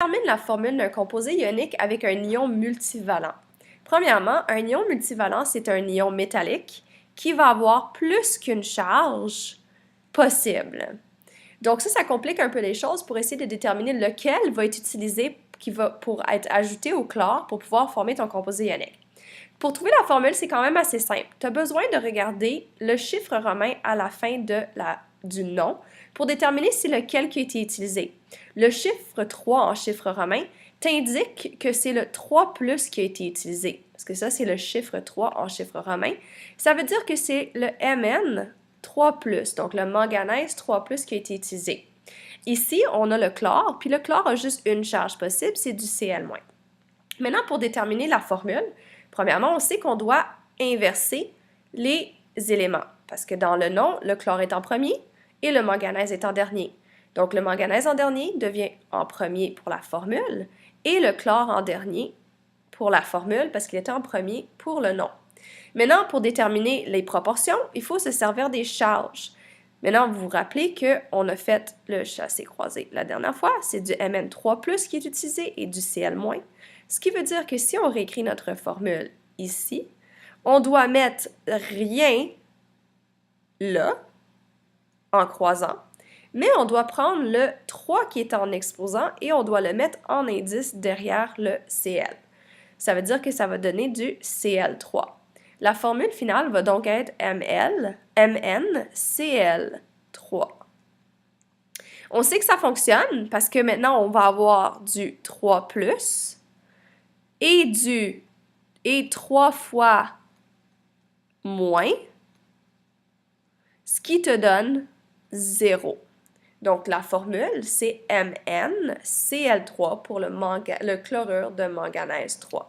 Termine la formule d'un composé ionique avec un ion multivalent. Premièrement, un ion multivalent, c'est un ion métallique qui va avoir plus qu'une charge possible. Donc ça complique un peu les choses pour essayer de déterminer lequel va être utilisé pour être ajouté au chlore pour pouvoir former ton composé ionique. Pour trouver la formule, c'est quand même assez simple. Tu as besoin de regarder le chiffre romain à la fin du nom pour déterminer si lequel qui a été utilisé. Le chiffre 3 en chiffre romain t'indique que c'est le 3 plus qui a été utilisé, parce que ça, c'est le chiffre 3 en chiffre romain. Ça veut dire que c'est le Mn 3 plus, donc le manganèse 3 plus qui a été utilisé. Ici, on a le chlore, puis le chlore a juste une charge possible, c'est du Cl-. Maintenant, pour déterminer la formule, premièrement, on sait qu'on doit inverser les éléments, parce que dans le nom, le chlore est en premier et le manganèse est en dernier. Donc, le manganèse en dernier devient en premier pour la formule et le chlore en dernier pour la formule parce qu'il était en premier pour le nom. Maintenant, pour déterminer les proportions, il faut se servir des charges. Maintenant, vous vous rappelez qu'on a fait le chassé-croisé la dernière fois, c'est du Mn3+ qui est utilisé et du Cl-, ce qui veut dire que si on réécrit notre formule ici, on doit mettre rien là, en croisant, mais on doit prendre le 3 qui est en exposant et on doit le mettre en indice derrière le Cl. Ça veut dire que ça va donner du Cl3. La formule finale va donc être MnCl3. On sait que ça fonctionne parce que maintenant, on va avoir du 3+ et 3 fois moins, ce qui te donne 0. Donc, la formule, c'est MnCl3 pour le chlorure de manganèse 3.